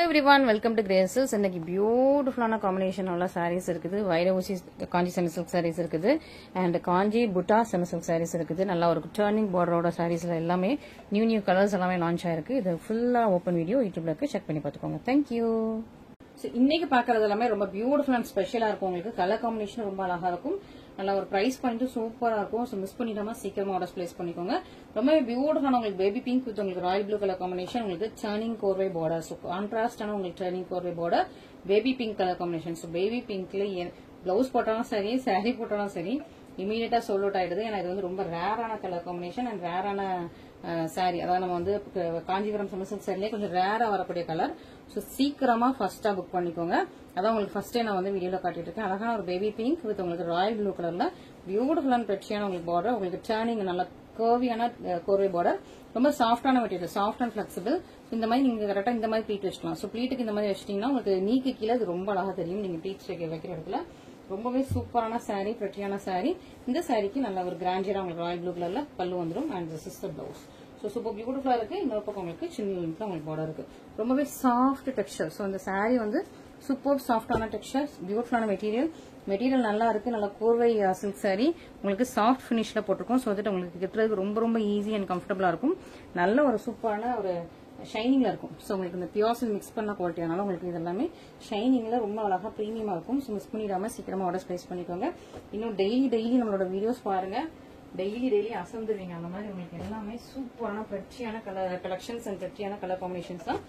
everyone, welcome to Graces. இன்னைக்கு பியூட்டிஃபுல்லான combination உள்ள சாரீஸ் இருக்குது. வைரவுசி காஞ்சி செமி சில்க் சாரீஸ் இருக்குது அண்ட் காஞ்சி புட்டா செமி சில்க் சாரீஸ் இருக்குது. நல்லா ஒரு டர்னிங் பார்டரோட சாரீஸ்ல எல்லாமே நியூ கலர்ஸ் எல்லாமே லான்ச் ஆயிருக்கு. இது ஃபுல்லா ஓப்பன் வீடியோ யூடியூப்ல இருக்கு, செக் பண்ணி பார்த்துக்கோங்க. தேங்க்யூ. இன்னைக்கு பாக்குறது எல்லாமே ரொம்ப பியூட்டிஃபுல் அண்ட் ஸ்பெஷலா இருக்கும். உங்களுக்கு கலர் காம்பினேஷன் ரொம்ப அழகா இருக்கும். நல்ல ஒரு பிரைஸ் பாயிண்ட் சூப்பரா இருக்கும். ஸோ மிஸ் பண்ணிடாம சீக்கிரமா ஆர்டர் பிளேஸ் பண்ணிக்கோங்க. ரொம்ப பியூட்டிஃபுல்லான உங்களுக்கு பேபி பிங்க் வித் உங்களுக்கு ராயல் ப்ளூ கலர் காம்பினேஷன், உங்களுக்கு டர்னிங் கோர்வை பார்டர். ஸோ கான்ட்ராஸ்டான உங்களுக்கு டர்னிங் கோர்வை border, baby pink colour combination. So baby பிங்க்ல பிளவுஸ் போட்டாலும் சரி, சாரி போட்டாலும் சரி, இமீடியட்டா சோல் அவுட் ஆயிடுது. ஏன்னா இது வந்து ரொம்ப ரேரான கலர் காம்பினேஷன் அண்ட் ரேரான சாரி. அதாவது நம்ம வந்து காஞ்சிபுரம் செமி சில்க் சாரிலேயே கொஞ்சம் ரேரா வரக்கூடிய கலர். ஸோ சீக்கிரமா ஃபர்ஸ்டா புக் பண்ணிக்கோங்க. அதான் உங்களுக்கு ஃபர்ஸ்டே நான் வந்து வீடியோல காட்டிட்டு இருக்கேன். அழகான ஒரு பேபி பிங்க் வித் உங்களுக்கு ராயல் ப்ளூ கலர்ல பியூட்டிஃபுல் அண்ட் பெட்சியான உங்களுக்கு பார்டர். உங்களுக்கு டர்னிங் நல்ல கர்வியான கோர்வை பார்டர், ரொம்ப சாஃப்டான மெட்டீரியல், சாஃப்ட் அண்ட் பிளெக்சிபிள். இந்த மாதிரி நீங்க கரெக்டா இந்த மாதிரி ப்ளீட் வச்சுக்கலாம். ஸோ ப்ளீட்டுக்கு இந்த மாதிரி வச்சிட்டீங்கன்னா உங்களுக்கு நீக்கு கீழே இது ரொம்ப அழகா தெரியும். நீங்க ப்ளீட்ஸ் வைக்கிற இடத்துல ரொம்பவே சூப்பரான சாரி, பெட்டியான சாரி. இந்த சாரிக்கு நல்ல ஒரு கிராண்டியரா உங்களுக்கு ராயல் ப்ளூ கலர்ல பல்லு வந்துடும் and this is the blouse. So super பியூட்டிஃபுல்லா இருக்கு. இன்னொரு பக்கம் உங்களுக்கு சின்ன உங்களுக்கு பார்டர் இருக்கு. ரொம்பவே சாஃப்ட் டெக்ஸ்சர். ஸோ இந்த சாரி வந்து சூப்பர் சாஃப்டான டெக்ஸ்சர், பியூட்டிஃபுல்லான மெட்டீரியல் நல்லா இருக்கு. நல்ல கோர்வை சில்க் சாரி உங்களுக்கு சாஃப்ட் பினிஷ்ல போட்டிருக்கோம். ஸோ வந்துட்டு உங்களுக்கு கட்டுறதுக்கு ரொம்ப ஈஸி அண்ட் கம்ஃபர்டபுளா இருக்கும். நல்ல ஒரு சூப்பரான ஒரு ஷைனிங்ல இருக்கும். ஸோ உங்களுக்கு இந்த பியோர் சில்க் மிக்ஸ் பண்ண குவாலிட்டியானால உங்களுக்கு இது எல்லாமே ஷைனிங்ல ரொம்ப அழகா பிரீமியமா இருக்கும். ஸோ மிஸ் பண்ணிடாம சீக்கிரமா ஆர்டர் பிளேஸ் பண்ணிக்கோங்க. இன்னும் டெய்லி நம்மளோட வீடியோஸ் பாருங்க. டெய்லி அசந்துருவீங்க. அந்த மாதிரி உங்களுக்கு எல்லாமே சூப்பரான பெட்சியான கலர் கலெக்ஷன்ஸ் அண்ட் பெட்சியான கலர் காம்பினேஷன்ஸ் தான்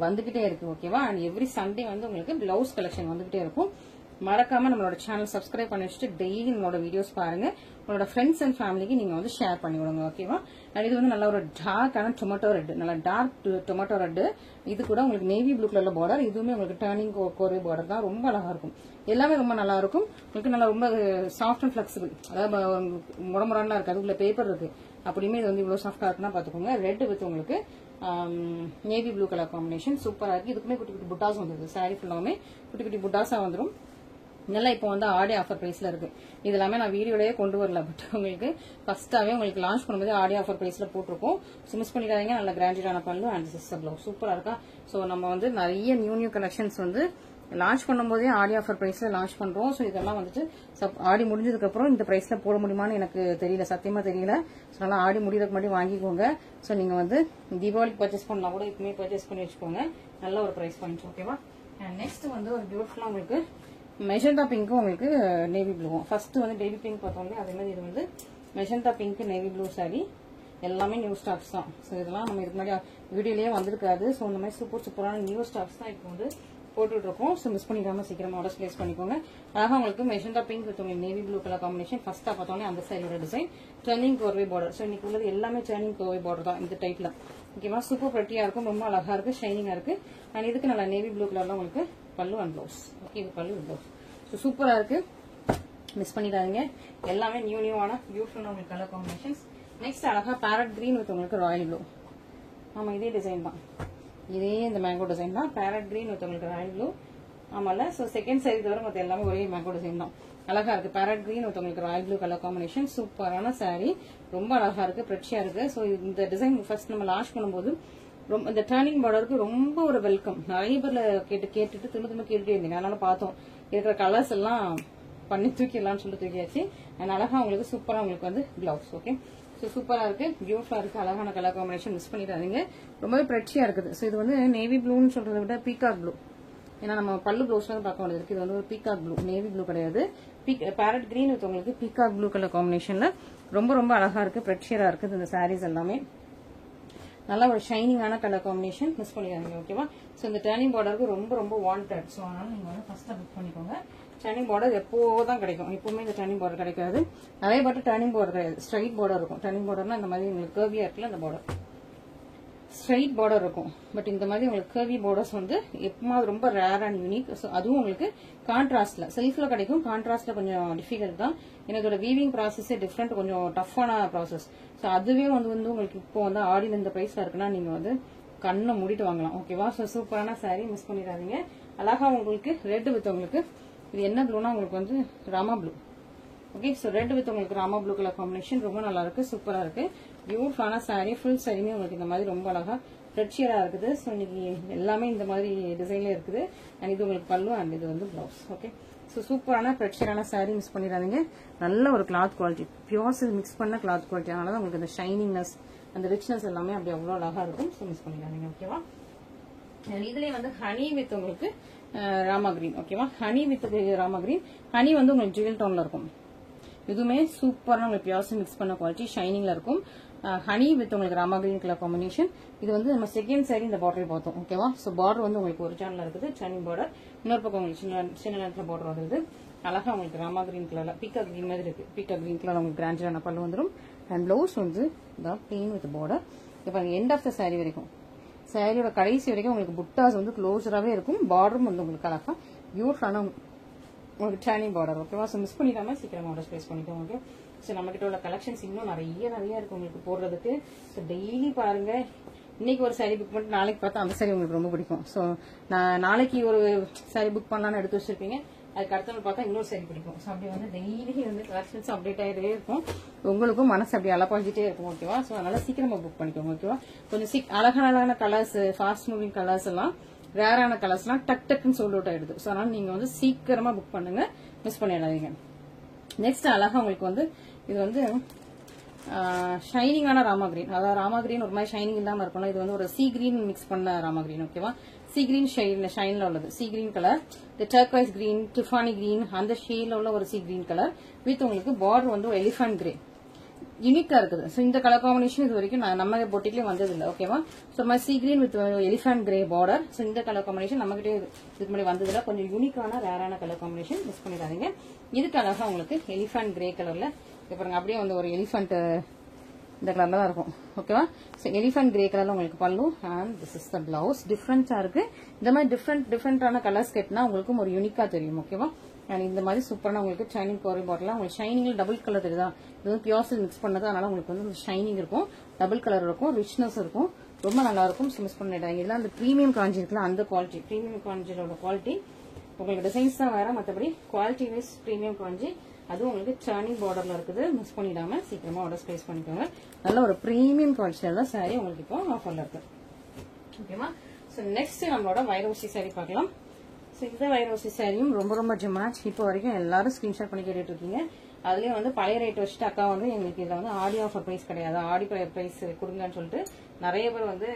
வந்துகிட்டே இருக்கு. ஓகேவா? அண்ட் எவ்ரி சண்டே வந்து உங்களுக்கு பிளவுஸ் கலெக்ஷன் வந்துகிட்டே இருக்கும். மறக்காம நம்மளோட சேனல் சப்ஸ்கிரைப் பண்ணி வச்சுட்டு டெய்லி நம்மளோட வீடியோஸ் பாருங்க. உங்களோட ஃப்ரெண்ட்ஸ் அண்ட் ஃபேமிலிக்கு நீங்க வந்து ஷேர் பண்ணி விடுங்க. ஓகேவா? அண்ட் இது வந்து நல்ல ஒரு டார்க்கான டொமேட்டோ ரெட், நல்ல டார்க் டொமேட்டோ ரெட். இது கூட உங்களுக்கு நேவி ப்ளூ கலர்ல பார்டர். இதுவுமே உங்களுக்கு டர்னிங் கோர்வை பார்டர் தான். ரொம்ப அழகா இருக்கும். எல்லாமே ரொம்ப நல்லா இருக்கும். உங்களுக்கு நல்லா ரொம்ப சாஃப்ட் அண்ட் பிளெக்சிபிள். அதாவது முடமுடலாம் இருக்கு. அதுக்குள்ள பேப்பர் இருக்கு. அப்படியுமே இது வந்து இவ்வளவு சாஃப்டா இருக்குன்னா பாத்துக்கோங்க. ரெட் வித் உங்களுக்கு நேவி ப்ளூ கலர் காம்பினேஷன் சூப்பரா இருக்கு. இதுக்குமே குட்டி புட்டாஸ் வந்துருக்கு. சாரி ஃபுல்லாமே குட்டி புட்டாஸா வந்துடும். நல்லா இப்போ வந்து ஆடி ஆஃபர் பிரைஸ்ல இருக்கு. இது எல்லாமே நான் வீடியோலயே கொண்டு வரல, பட் உங்களுக்கு ஃபர்ஸ்டாவே உங்களுக்கு லான்ச் பண்ணும்போது ஆடி ஆஃபர் பிரைஸ்ல போட்டிருக்கோம். ஸோ மிஸ் பண்ணிடாதீங்க. நல்ல கிராண்டியரான பல்லு அண்ட் சிஸ்டர் பிளவுஸ் சூப்பரா இருக்கா. ஸோ நம்ம வந்து நிறைய நியூ கலெக்ஷன்ஸ் வந்து லான்ச் பண்ணும்போதே ஆடி ஆஃபர் பிரைஸ்ல லான்ச் பண்றோம். ஸோ இதெல்லாம் வந்துட்டு ஆடி முடிஞ்சதுக்கு அப்புறம் இந்த பிரைஸ்ல போட முடியுமான்னு எனக்கு தெரியல, சத்தியமா தெரியல. ஸோ நல்லா ஆடி முடியறதுக்கு முன்னாடி வாங்கிக்கோங்க. ஸோ நீங்க வந்து தீபாவளிக்கு பர்ச்சேஸ் பண்ணலாம் கூட இப்பவுமே பர்ச்சேஸ் பண்ணி வச்சுக்கோங்க. நல்ல ஒரு பிரைஸ் பாயிண்ட். ஓகேவா? அண்ட் நெக்ஸ்ட் வந்து ஒரு பியூட்டிஃபுல்லா உங்களுக்கு மெஜந்தா பிங்க்கும் உங்களுக்கு நேவி ப்ளூவும். ஃபர்ஸ்ட் வந்து பேபி பிங்க் பார்த்தோம்னா அதே மாதிரி இது வந்து magenta pink navy blue sorry. எல்லாமே நியூ ஸ்டாக்ஸ் தான். ஸோ இதெல்லாம் நம்ம இதுக்கு முன்னாடி வீடியோலயே வந்திருக்காது. ஸோ இந்த மாதிரி சூப்பரான நியூ ஸ்டாக்ஸ் தான் இப்போ வந்து போட்டுட்டு இருக்கோம். ஸோ மிஸ் பண்ணிடாம சீக்கிரமா ஆர்டர் பிளேஸ் பண்ணிக்கோங்க. அழகா உங்களுக்கு மெஜந்தா பிங்க் வித் உங்களுக்கு நேவி ப்ளூ கலர் காம்பினேஷன். ஃபர்ஸ்டா பார்த்தோன்னே அந்த சாரியோட டிசைன் டர்னிங் கோர்வை பார்டர். ஸோ இன்னைக்கு உள்ளது எல்லாமே டர்னிங் கோர்வை பார்டர் தான் இந்த டைப்ல. ஓகேவா? சூப்பர் பிரெட்டியா இருக்கும், ரொம்ப அழகா இருக்கு, ஷைனிங்கா இருக்கு. அண்ட் இதுக்கு நல்லா நேவி ப்ளூ கலர்ல உங்களுக்கு பல்லு அண்ட் பிளவுஸ். ஓகே, இது பல்லு பிளவுஸ். ஸோ சூப்பரா இருக்கு, மிஸ் பண்ணிடாதீங்க. எல்லாமே நியூவான பியூட்டிஃபுல்லான உங்களுக்கு கலர் காம்பினேஷன்ஸ். நெக்ஸ்ட் அழகா பேரட் கிரீன் வித் உங்களுக்கு ராயல் ப்ளூ. ஆமா, இதே டிசைன் தான், இதே இந்த மேங்கோ டிசைன் தான். பேரட் கிரீன் வித் உங்களுக்கு ராயல் ப்ளூ. ஆமால. ஸோ செகண்ட் சாரி தவிர மற்ற எல்லாமே ஒரே மேங்கோ டிசைன் தான். அழகா இருக்கு. பேரட் கிரீன் வித் உங்களுக்கு ராயல் ப்ளூ கலர் காம்பினேஷன். சூப்பரான சாரி, ரொம்ப அழகா இருக்கு, பிரெட்சியா இருக்கு. ஸோ இந்த டிசைன் ஃபர்ஸ்ட் நம்ம லான்ச் பண்ணும்போது ரொம்ப இந்த டர்னிங் பார்டருக்கு ரொம்ப ஒரு வெல்கம். நிறைய பேர்ல கேட்டுட்டு திரும்ப கேட்டுட்டே இருந்தீங்க. அதனால பார்த்தோம் இருக்கிற கலர்ஸ் எல்லாம் பண்ணி தூக்கிடலாம்னு சொல்லிட்டு தூக்கியாச்சு. அண்ட் அழகா உங்களுக்கு சூப்பரா உங்களுக்கு வந்து பிளவுஸ். ஓகே, ஸோ சூப்பரா இருக்கு, பியூட்டிஃபுல்லா இருக்கு, அழகான கலர் காம்பினேஷன். மிஸ் பண்ணிடாதீங்க, ரொம்பவே பிரெட்சியா இருக்குது. ஸோ இது வந்து நேவி ப்ளூன்னு சொல்றதை விட பீகாக் ப்ளூ. ஏன்னா நம்ம பல்லு பிளவுஸ்ல வந்து பார்க்க வேண்டியது இருக்கு. இது வந்து ஒரு பீகாக் ப்ளூ, நேவி ப்ளூ கிடையாது. பேரட் கிரீன் வித் உங்களுக்கு பீகாக் ப்ளூ கலர் காம்பினேஷன்ல ரொம்ப அழகா இருக்கு, பிரெட்சியரா இருக்குது இந்த சாரீஸ் எல்லாமே. நல்ல ஒரு ஷைனிங்கான கலர் காம்பினேஷன். மிஸ் பண்ணிடாதீங்க. ஓகேவா? ஸோ இந்த டர்னிங் பார்டருக்கு ரொம்ப வாண்டட். ஸோ அதனால நீங்க வந்து ஃபர்ஸ்டா புக் பண்ணிக்கோங்க. டர்னிங் பார்டர் எப்போதான் கிடைக்கும், எப்பவுமே இந்த டர்னிங் பார்டர் கிடைக்காது. நிறைய பாட்டு டர்னிங் பார்டர் கிடையாது, ஸ்ட்ரைட் பார்டர் இருக்கும். டர்னிங் பார்டர்னா இந்த மாதிரி உங்களுக்கு கர்வியா இருக்குல்ல, அந்த பார்டர் ஸ்ட்ரைட் பார்டர் இருக்கும். பட் இந்த மாதிரி உங்களுக்கு கர்வி பார்டர்ஸ் வந்து எப்பவுமே ரொம்ப ரேர் அண்ட் யூனிக். ஸோ அதுவும் உங்களுக்கு கான்ட்ராஸ்ட்ல செல்ஃப்ல கிடைக்கும். கான்ட்ராஸ்ட்ல கொஞ்சம் டிஃபிகல்ட் தான். எனக்கு வீவிங் ப்ராசஸே டிஃப்ரெண்ட், கொஞ்சம் டஃப்பான ப்ராசஸ். ஸோ அதுவே வந்து உங்களுக்கு இப்போ வந்து ஆடியில் இந்த பிரைஸ்ல இருக்குன்னா நீங்க வந்து கண்ணை மூடிட்டு வாங்கலாம். ஓகேவா? ஸோ சூப்பரான சாரி, மிஸ் பண்ணிடாதீங்க. அழகா உங்களுக்கு ரெட் வித் உங்களுக்கு இது என்ன ப்ளூனா உங்களுக்கு வந்து Rama blue. Okay, so red with உங்களுக்கு ராமா ப்ளூ கலர் காம்பினேஷன் ரொம்ப நல்லா இருக்கு, சூப்பரா இருக்கு. பியூட்டிஃபுல்லான சாரி, ஃபுல் சாரியுமே உங்களுக்கு இந்த மாதிரி ரொம்ப அழகா ஃப்ரெட்ஷியரா இருக்குது. ஸோ இன்னைக்கு எல்லாமே இந்த மாதிரி டிசைன்ல இருக்குது. அண்ட் இது உங்களுக்கு பல்லு அண்ட் இது வந்து பிளவுஸ். ஓகே, ஸோ சூப்பரான ஃப்ரெட்ஷியரான சாரீ மிஸ் பண்ணிடாதீங்க. நல்ல ஒரு cloth quality, pure silk mix பண்ண கிளாத் குவாலிட்டி. அதனால தான் உங்களுக்கு அந்த ஷைனிங்னஸ் அந்த ரிச்னஸ் எல்லாமே அப்படி அவ்வளோ அழகா இருக்கும். ஸோ மிஸ் பண்ணிடாதீங்க. ஓகேவா, இதுலயே வந்து ஹனி வித் உங்களுக்கு ராமா கிரீன். ஓகேவா, honey with Rama green. Honey வந்து உங்களுக்கு ஜுவல் டோன்ல இருக்கும். இதுவுமே சூப்பரான உங்களுக்கு பியூர் மிக்ஸ் பண்ண குவாலிட்டி, ஷைனிங்ல இருக்கும். ஹனி வித் உங்களுக்கு ராமா கிரீன் கலர் காம்பினேஷன். இது வந்து நம்ம செகண்ட் சாரி இந்த பார்டர் பார்த்தோம். ஓகேவா, ஸோ பார்டர் வந்து உங்களுக்கு ஒரு சேனல் இருக்குது, சைனிங் பார்டர். இன்னொரு பக்கம் உங்களுக்கு சின்ன நேரத்தில் பார்டர் வருது. அழகா உங்களுக்கு ராமா கிரீன் கலர்ல பீக்கா கிரீன் மாதிரி இருக்கு. பீக்கா கிரீன் கலர் உங்களுக்கு கிராண்டான பல்லு வந்துடும். அண்ட் பிளவுஸ் வந்து பிளெயின் வித் பார்டர். இப்போ எண்ட் ஆஃப் த சாரி வரைக்கும், சாரியோட கடைசி வரைக்கும் உங்களுக்கு புட்டாஸ் வந்து க்ளோஸராகவே இருக்கும். பார்டரும் வந்து உங்களுக்கு அழகா பியூட்டிஃபுல்லான உங்களுக்கு டைனிங் பார்டர். ஓகேவா, ஸோ மிஸ் பண்ணிடாம சீக்கிரமா ஆர்டர் பிளேஸ் பண்ணிக்கோங்க. ஓகே, ஸோ நம்ம கிட்ட உள்ள கலெக்ஷன்ஸ் இன்னும் நிறைய இருக்கு உங்களுக்கு போடுறதுக்கு. ஸோ டெய்லி பாருங்க. இன்னைக்கு ஒரு சாரி புக் பண்ணிட்டு நாளைக்கு பார்த்தா அந்த சாரி உங்களுக்கு ரொம்ப பிடிக்கும். ஸோ நான் நாளைக்கு ஒரு சாரி புக் பண்ணலான்னு எடுத்து வச்சிருப்பீங்க, அதுக்கு அடுத்த நாள் பார்த்தா இன்னொரு சாரி பிடிக்கும். ஸோ அப்படி வந்து டெய்லி வந்து கலெக்ஷன்ஸ் அப்டேட் ஆகிட்டே இருக்கும். உங்களுக்கும் மனசு அப்படி அலப்பாஞ்சிட்டே இருக்கும். ஓகேவா, ஸோ அதனால சீக்கிரமா புக் பண்ணிக்கோங்க. ஓகேவா, கொஞ்சம் அழகான கலர்ஸ், ஃபாஸ்ட் மூவிங் கலர்ஸ் எல்லாம், ரேரான கலர்ஸ்லாம் டக்குன்னு சோல்ட் அவுட் ஆயிடுது. ஸோ அதனால நீங்க வந்து சீக்கிரமா புக் பண்ணுங்க, மிஸ் பண்ணிடாதீங்க. நெக்ஸ்ட் அழகா உங்களுக்கு வந்து இது வந்து ஷைனிங்கான ராமா கிரீன். அதாவது ராமா கிரீன் ஒரு மாதிரி ஷைனிங் இல்லாம இருக்கும்ல, இது வந்து ஒரு சீ கிரீன் மிக்ஸ் பண்ண ராமா கிரீன். ஓகேவா, சீ கிரீன் ஷைன்ல உள்ளது சீ கிரீன் கலர், இந்த டர்க்வைஸ் கிரீன், டிஃபானி கிரீன் அந்த ஷேட்ல உள்ள ஒரு சீ கிரீன் கலர் வித் உங்களுக்கு பார்டர் வந்து ஒரு எலிஃபண்ட் கிரே. யூனிக்கா இருக்குது. ஸோ இந்த கலர் காம்பினேஷன் இது வரைக்கும் நம்ம பொட்டிக்லயும் வந்தது இல்லை. ஓகேவா, so sea green with elephant grey border. So இந்த கலர் காம்பினேஷன் நம்ம கிட்டே இதுக்கு முன்னாடி வந்ததுல கொஞ்சம் யூனிக்கான ரேரான கலர் காம்பினேஷன், மிஸ் பண்ணிடாதீங்க. இதுக்கு அழகா உங்களுக்கு எலிஃபண்ட் கிரே கலர்ல பாருங்க, அப்படியே வந்து ஒரு எலிஃபண்ட் இந்த கலர்ல தான் இருக்கும். ஓகேவா, ஸோ எலிஃபண்ட் கிரே கலர்ல உங்களுக்கு pallu and this is the blouse. டிஃபரன்ஸா இருக்கு. இந்த மாதிரி டிஃபரெண்டான கலர்ஸ் கட்டினா உங்களுக்கும் ஒரு யூனிக்கா தெரியும். ஓகேவா, அண்ட் இந்த மாதிரி சூப்பரான உங்களுக்கு ஷைனிங் கோரி பாட்டில் உங்களுக்கு ஷைனிங்ல டபுள் கலர் தெரியுதா, இது வந்து பியூர் சில்க் மிக்ஸ் பண்ணது. அதனால உங்களுக்கு வந்து ஷைனிங் இருக்கும், டபுள் கலர் இருக்கும், ரிச்னஸ் இருக்கும், ரொம்ப நல்லா இருக்கும். மிஸ் பண்ணிடாங்க. இதெல்லாம் அந்த பிரீமியம் காஞ்சி இருக்குல்ல அந்த குவாலிட்டி, பிரீமியம் காஞ்சியோட குவாலிட்டி. உங்களுக்கு டிசைன்ஸ் தான் வேற, மற்றபடி குவாலிட்டி வைஸ் பிரீமியம் காஞ்சி. அதுவும் உங்களுக்கு டர்னிங் பார்டர்ல இருக்குது. மிஸ் பண்ணிடாம சீக்கிரமா ஆர்டர் பிளேஸ் பண்ணிக்கோங்க. நல்ல ஒரு பிரீமியம் குவாலிட்டியில தான் சாரி உங்களுக்கு இப்போ ஆஃபர்ல இருக்கு. ஓகேவா, ஸோ நெக்ஸ்ட் நம்மளோட வைரவசி சாரி பார்க்கலாம். ஸோ இந்த வைரவசி சாரியும் ரொம்ப ஜிம்மாச். இப்போ வரைக்கும் எல்லாரும் ஸ்கிரீன்ஷாட் பண்ணி கேட்டுட்டு இருக்கீங்க. அதுலயும் வந்து பழைய ரேட் வச்சுட்டு அக்கா வந்து எங்களுக்கு இதுல வந்து ஆடி ஆஃபர் பிரைஸ் கிடையாது, ஆடி பிரைஸ் கொடுங்கன்னு சொல்லிட்டு நிறைய பேர் வந்து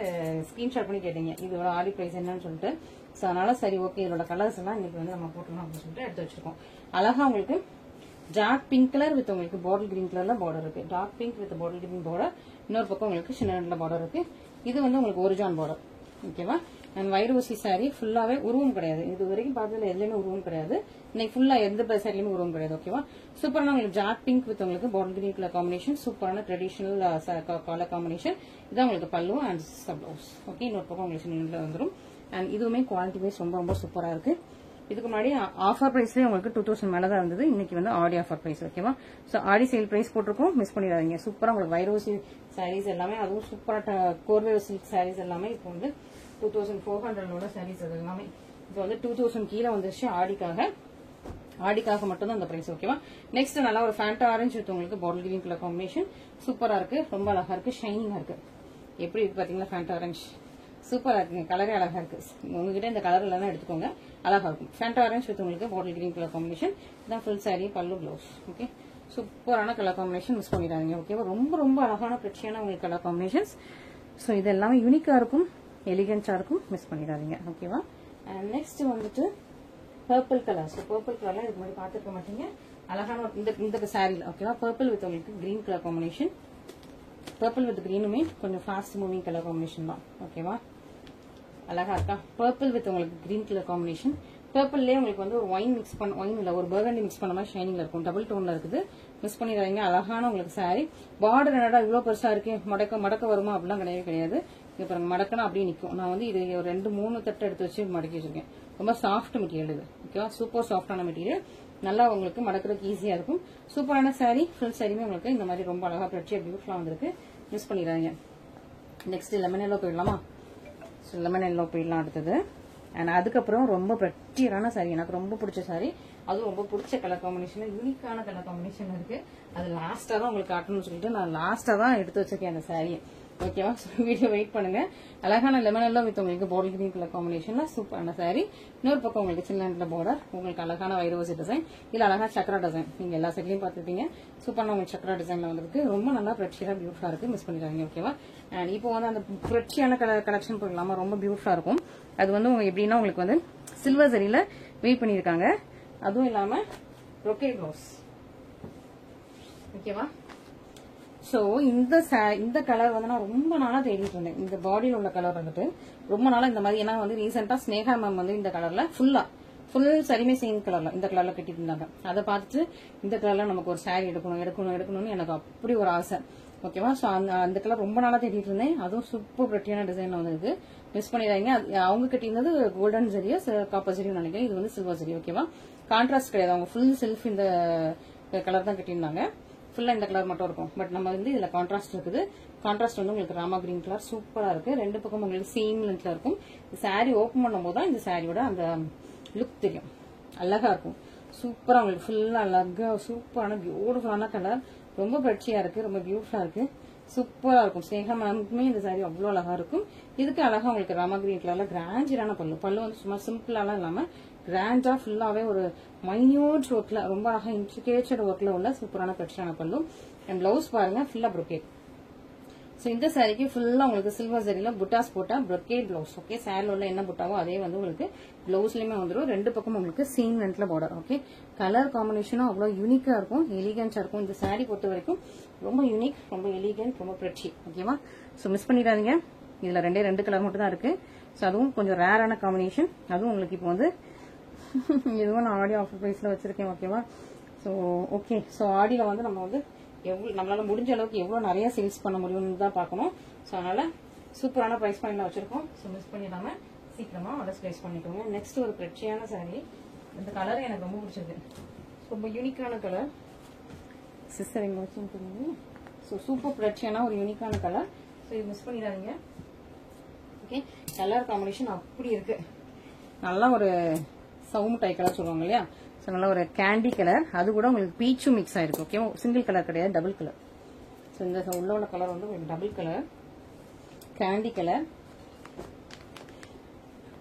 ஸ்கிரீன்ஷாட் பண்ணி கேட்டீங்க இதோட ஆடி பிரைஸ் என்னன்னு சொல்லிட்டு. ஸோ அதனால சரி ஓகே, இதோட கலர்ஸ் எல்லாம் இன்னைக்கு வந்து நம்ம போட்டோம் அப்படின்னு சொல்லிட்டு எடுத்து வச்சிருக்கோம். அழகா உங்களுக்கு டார்க் பிங்க் கலர் வித் உங்களுக்கு பாட்டில் கிரீன் கலர்ல பார்டர் இருக்கு. Dark pink with bottle green border. இன்னொரு பக்கம் உங்களுக்கு சின்ன பார்டர் இருக்கு. இது வந்து உங்களுக்கு ஒரிஜினல் பார்டர். ஓகேவா, அண்ட் வைரவசி சாரி ஃபுல்லாவே உருவம் கிடையாது. இது வரைக்கும் பார்த்ததுல எதுலயுமே உருவம் கிடையாது. இன்னைக்கு ஃபுல்லா எந்த சாரிலுமே உருவம் கிடையாது. ஓகேவா, சூப்பரான உங்களுக்கு டார்க் பிங்க் வித் உங்களுக்கு பாட்டில் கிரீன் கலர் காம்பினேஷன், சூப்பரான ட்ரெடிஷனல் கலர் காம்பினேஷன். இதான் உங்களுக்கு பல்லு அண்ட் பிளவுஸ். ஓகே, இன்னொரு பக்கம் உங்களுக்கு சின்ன வந்துடும். அண்ட் இதுவுமே குவாலிட்டி வைஸ் ரொம்ப சூப்பரா இருக்கு. இதுக்கு முன்னாடி ஆஃபர் பிரைஸ்லேயே உங்களுக்கு 2000 மேல தான் இருந்தது. இன்னைக்கு வந்து ஆடி ஆஃபர் பிரைஸ். ஓகேவா, ஸோ ஆடி சேல் பிரைஸ் போட்டிருக்கோம், மிஸ் பண்ணிடாதீங்க. சூப்பரா உங்களுக்கு வைரவசி சாரீஸ் எல்லாமே, அதுவும் சூப்பரா கோர்வே சில்க் சாரீஸ் எல்லாமே இப்போ வந்து 2400 சாரீஸ் அது எல்லாமே இப்போ வந்து 2000 கீழே வந்துருச்சு. ஆடிக்காக மட்டும் தான் அந்த பிரைஸ். ஓகேவா, நெக்ஸ்ட் நல்லா ஒரு ஃபேண்டா ஆரஞ்சு வித் உங்களுக்கு பாட்டில் கிரீன் கலர் காம்பினேஷன் சூப்பரா இருக்கு, ரொம்ப அழகா இருக்கு, ஷைனிங்கா இருக்கு. எப்படி இருக்கு பாத்தீங்களா, ஃபேண்டா ஆரஞ்சு சூப்பரா இருக்குங்க. கலரே அழகா இருக்கு. உங்ககிட்ட இந்த கலர் எல்லாம் எடுத்துக்கோங்க, அழகா இருக்கும். ஃபேண்டா ஆரஞ்சு வித் உங்களுக்கு பாட்டில் கிரீன் கலர் காம்பினேஷன். இதான் ஃபுல் சாரி, பல்லு, பிளவுஸ். ஓகே, சூப்பரான கலர் காம்பினேஷன், மிஸ் பண்ணிடாதீங்க. ஓகேவா, ரொம்ப அழகான பிரச்சனையான உங்களுக்கு கலர் காம்பினேஷன்ஸ். ஸோ இது எல்லாமே யூனிக்கா இருக்கும், எலிகன்ஸா இருக்கும், மிஸ் பண்ணிடாதீங்க. ஓகேவா, அண்ட் நெக்ஸ்ட் வந்துட்டு பர்பிள் கலர். ஸோ பர்பிள் கலர்ல இதுக்கு முன்னாடி பார்த்துருக்க மாட்டீங்க, அழகான இந்த சாரியில். ஓகேவா, பர்பிள் வித் உங்களுக்கு green colour combination. Purple with கிரீனுமே கொஞ்சம் ஃபாஸ்ட் மூவிங் கலர் காம்பினேஷன் தான். ஓகேவா, அழகா இருக்கா, பர்பிள் வித் உங்களுக்கு கிரீன் கலர் காம்பினேஷன். பர்பிள்லேயே உங்களுக்கு வந்து ஒரு ஒயின் இல்ல ஒரு பர்கண்டி மிக்ஸ் பண்ண மாதிரி ஷைனிங்ல இருக்கும், டபுள் டோன்ல இருக்குது, மிஸ் பண்ணிடாதீங்க. அழகான உங்களுக்கு சாரி. பார்டர் என்னடா இவ்வளவு பெருசா இருக்கு, மடக்க வருமா அப்படிலாம் கிடையாது. இப்ப பாருங்க, மடக்கனா அப்படியே நிற்கும். நான் வந்து இது ஒரு 2-3 தட்டு எடுத்து வச்சு மடக்கி வச்சிருக்கேன். ரொம்ப சாஃப்ட் மெட்டீரியல் இது. ஓகேவா, சூப்பர் சாஃப்டான மெட்டீரியல், நல்லா உங்களுக்கு மடக்கிறதுக்கு ஈஸியா இருக்கும். சூப்பரான சாரி, ஃபுல் சாரியுமே உங்களுக்கு இந்த மாதிரி ரொம்ப அழகா பிரச்சியா பியூட்டிஃபுல்லா வந்திருக்கு, மிஸ் பண்ணிடாதீங்க. நெக்ஸ்ட் லெமன் எல்லோ போயிடலாமா? லெமன் எல்லோ போயிடலாம் அடுத்தது. அண்ட் அதுக்கப்புறம் ரொம்ப பிரட்டியரான சாரி, எனக்கு ரொம்ப பிடிச்ச சாரி, அதுவும் ரொம்ப பிடிச்ச கலர் காம்பினேஷன், யூனிக்கான கலர் காம்பினேஷன் இருக்கு. அது லாஸ்டா தான் உங்களுக்கு காட்டணும்னு சொல்லிட்டு நான் லாஸ்டா தான் எடுத்து வச்சிருக்கேன் அந்த சாரியை. ஓகேவா? வீடியோ வெயிட் பண்ணுங்க. அழகான லெமன் எல்லாம் வித் உங்களுக்கு பாட்டில் கிரீன் கலர் காம்பினேஷன்ல சூப்பரான சாரி. இன்னொரு பக்கம் உங்களுக்கு சின்ன பார்டர், உங்களுக்கு அழகான வைரவசி டிசைன், இல்ல அழகா சக்கரா டிசைன். நீங்க எல்லா செட்லயும் பாத்துட்டீங்க. சூப்பரான உங்களுக்கு சக்கரா டிசைன்ல வந்திருக்கு. ரொம்ப நல்லா பிரச்சியா பியூட்டிஃபுல்லா இருக்கு. மிஸ் பண்ணிடுறாங்க. ஓகேவா? அண்ட் இப்போ வந்து அந்த பிரச்சியான கலெக்ஷன் போடலாமா, ரொம்ப பியூட்டிஃபுல்லா இருக்கும். அது வந்து எப்படின்னா உங்களுக்கு வந்து சில்வர் சரியில வெயிட் பண்ணிருக்காங்க. அதுவும் இல்லாம brocade blouse. ஓகேவா? சோ இந்த கலர் வந்து நான் ரொம்ப நாளா தேடிட்டு இருந்தேன். இந்த பாடியில் உள்ள கலர் வந்துட்டு ரொம்ப நாளா இந்த மாதிரி. ஏன்னா வந்து ரீசெண்டா ஸ்னேகா மேம் வந்து இந்த கலர்ல ஃபுல் சரிமே சேம் கலர்ல இந்த கலர்ல கட்டிட்டு இருந்தாங்க. அதை பார்த்துட்டு இந்த கலர்ல நமக்கு ஒரு சாரி எடுக்கணும்னு எனக்கு அப்படி ஒரு ஆசை. ஓகேவா? சோ அந்த கலர் ரொம்ப நாளா தேடிட்டு இருந்தேன். அதுவும் சூப்பர் பிரிட்டியான டிசைன்ல வந்திருக்கு. மிஸ் பண்ணிடாதீங்க. அவங்க கட்டியிருந்தது கோல்டன் சரியா காப்பர் சரியும் நினைக்கிறேன். இது வந்து சில்வர் சரி. ஓகேவா? கான்ட்ராஸ்ட் கிடையாது. அவங்க ஃபுல் செல்ஃப் இந்த கலர் தான் கட்டியிருந்தாங்க. ஃபுல்லா இந்த கலர் மட்டும் இருக்கும். பட் நம்ம வந்து இதுல கான்ட்ராஸ்ட் இருக்குது. கான்ட்ராஸ்ட் வந்து உங்களுக்கு ராமா கிரீன் கலர் சூப்பரா இருக்கு. ரெண்டு பக்கம் உங்களுக்கு சேம் லென்த்ல இருக்கும். சாரி ஓபன் பண்ணும்போது தான் இந்த சாரியோட அந்த லுக் தெரியும். அழகா இருக்கும். சூப்பரா உங்களுக்கு ஃபுல்லா அழகா சூப்பரான பியூட்டிஃபுல்லான கலர். ரொம்ப பிரச்சியா இருக்கு. ரொம்ப பியூட்டிஃபுல்லா இருக்கு. சூப்பரா இருக்கும். ஸ்னேகா மேமுக்குமே இந்த சாரி அவ்வளவு அழகா இருக்கும். இதுக்கு அழகா உங்களுக்கு ராமா கிரீன் கலர்ல கிராண்டான பல்லு வந்து சும்மா சிம்பிளாலாம் இல்லாம கிராண்டா ஃபுல்லாவே ஒரு மைன்யூட் ஒர்க்ல ரொம்ப அழகா இன்ட்ரிகேட்டட் ஒர்க்ல உள்ள சூப்பரான பிரச்சியான பல்லு. அண்ட் பிளவுஸ் பாருங்க ஃபுல்லா brocade. சோ இந்த சாரிக்கு ஃபுல்லா உங்களுக்கு சில்வர் சரியில புட்டாஸ் போட்டா brocade பிளவுஸ். ஓகே, சாரில உள்ள என்ன புட்டாவோ அதே வந்து உங்களுக்கு பிளவுஸ்லயுமே வந்துடும். ரெண்டு பக்கம் உங்களுக்கு சேம் லென்த்ல பார்டர். ஓகே, கலர் காம்பினேஷனும் அவ்வளவு யூனிக்கா இருக்கும், எலிகன்ஸா இருக்கும். இந்த சாரி பொறுத்த வரைக்கும் ரொம்ப யூனிக், ரொம்ப எலிகன்ட், ரொம்ப பிரச்சி. ஓகேவா? சோ மிஸ் பண்ணிடாதீங்க. இதுல ரெண்டு கலர் மட்டும் தான் இருக்கு. சோ அதுவும் கொஞ்சம் ரேரான காம்பினேஷன். அதுவும் உங்களுக்கு இப்போ வந்து இதுவும் நான் ஆடியோ ஆஃபர் பிரைஸ்ல வச்சிருக்கேன். ஓகேவா? சோ ஓகே, சோ ஆடியோல வந்து நம்ம வந்து நம்மளால முடிஞ்ச அளவுக்கு எவ்வளவு நிறைய சேல்ஸ் பண்ண முடியும்னு தான் பார்க்கணும். சோ அதனால சூப்பரான பிரைஸ் பாயிண்ட்ல வச்சிருக்கோம். சோ மிஸ் பண்ணிடாம சீக்கிரமா ஆர்டர் பிளேஸ் பண்ணிக்கோங்க. நெக்ஸ்ட் ஒரு பிரச்சியான சாரி. இந்த கலர் எனக்கு ரொம்ப பிடிச்சிருக்கு. ரொம்ப யூனிக்கான கலர். சிஸ்டர் எங்க வச்சுருக்கீங்க. ஸோ சூப்பர் பிரச்சியான ஒரு யூனிக்கான கலர். ஸோ இது மிஸ் பண்ணிடாதீங்க. ஓகே, கலர் காம்பினேஷன் அப்படி இருக்கு. நல்லா ஒரு சவுமுட்டை கலர் சொல்லுவாங்க இல்லையா? ஸோ நல்லா ஒரு கேண்டி கலர். அது கூட உங்களுக்கு பீச்சும் மிக்ஸ் ஆயிருக்கு. ஓகே, சிங்கிள் கலர் கிடையாது, டபுள் கலர். ஸோ இந்த உள்ள கலர் வந்து உங்களுக்கு டபுள் கலர் கேண்டி கலர்.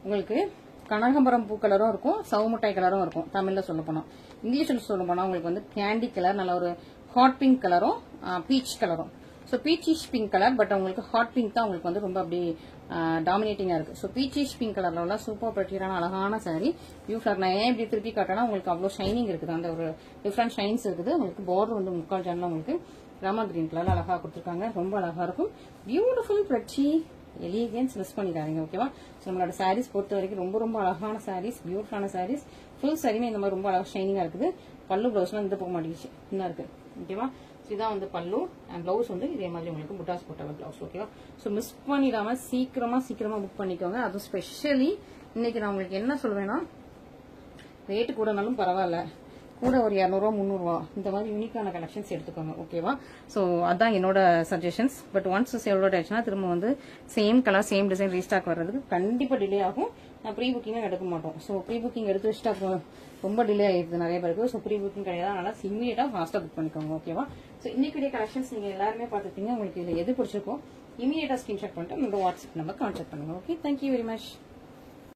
உங்களுக்கு கனகாம்பரம் பூ கலரும் இருக்கும், சவுமுட்டாய் கலரும் இருக்கும். தமிழ்ல சொல்ல போனா, இங்கிலீஷ்ல சொல்ல போனா உங்களுக்கு வந்து கேண்டி கலர், நல்ல ஒரு ஹாட் பிங்க் கலரும் பீச் கலரும். So peachish pink colour, but உங்களுக்கு ஹாட் பிங்க் தான் உங்களுக்கு வந்து ரொம்ப அப்படி டாமினேட்டிங்கா இருக்கு. ஸோ பீச்சிஷ் பிங்க் கலர்ல உள்ள சூப்பர் பிரட்டியான அழகான சாரி. பியூட்டிஃபுல்லா. நான் ஏன் இப்படி திருப்பி காட்டினா உங்களுக்கு அவ்வளவு ஷைனிங் இருக்குது, அந்த ஒரு டிஃப்ரெண்ட் ஷைன்ஸ் இருக்குது. உங்களுக்கு பார்டர் வந்து முக்கால் ஜான்ல உங்களுக்கு ராமா கிரீன் கலர்ல அழகா கொடுத்துருக்காங்க. ரொம்ப அழகா இருக்கும். Beautiful பிரச்சி elegance. மிஸ் பண்ணிடாதீங்க. ஓகேவா? நம்மளோட சாரீஸ் பொறுத்த வரைக்கும் ரொம்ப ரொம்ப அழகான சாரீஸ், பியூட்டிஃபுல்லான சாரீஸ். ஃபுல் சாரியுமே இந்த மாதிரி ரொம்ப அழகா ஷைனிங்கா இருக்குது. பல்லு பிளவுஸ்லாம் இந்த போக மாட்டேங்குச்சு, இன்னும் இருக்கு. ஓகேவா? இதான் வந்து பல்லு. அண்ட் பிளவுஸ் வந்து இதே மாதிரி உங்களுக்கு புட்டாஸ் போட்ட பிளவுஸ். ஓகேவா? ஸோ மிஸ் பண்ணிடாம சீக்கிரமா புக் பண்ணிக்கோங்க. அதுவும் ஸ்பெஷலி இன்னைக்கு நான் உங்களுக்கு என்ன சொல்வேன்னா, ரேட்டு கூடனாலும் பரவாயில்ல, கூட ஒரு 200 300 இந்த மாதிரி யூனிக்கான கலெக்ஷன்ஸ் எடுத்துக்கோங்க. ஓகேவா? ஸோ அதான் என்னோட சஜஷன்ஸ். பட் ஒன்ஸ் எவ்வளோ ஆயிடுச்சுன்னா திரும்ப வந்து same colour same design restock வர்றதுக்கு கண்டிப்பா டிலே ஆகும். நான் ப்ரீ புக்கிங்கும் எடுக்க மாட்டோம். ஸோ ப்ரீ புக்கிங் எடுத்து வச்சுட்டா ரொம்ப டிலே ஆயிடுது நிறைய பேருக்கு. ஸோ ப்ரீ புக்கிங் கிடையாது, அதனால இமீடியட்டா ஃபாஸ்டா புக் பண்ணிக்கோங்க. ஓகேவா? ஸோ இன்னைக்கு கலெக்ஷன்ஸ் நீங்க எல்லாருமே பார்த்துட்டீங்க. உங்களுக்கு இதுல எது பிடிச்சிருக்கோ இமீடியட்டா ஸ்கிரீன்ஷாட் பண்ணிட்டு உங்களோட வாட்ஸ்அப் நம்பர் கான்டாக்ட் பண்ணுங்க. Okay, thank you very much.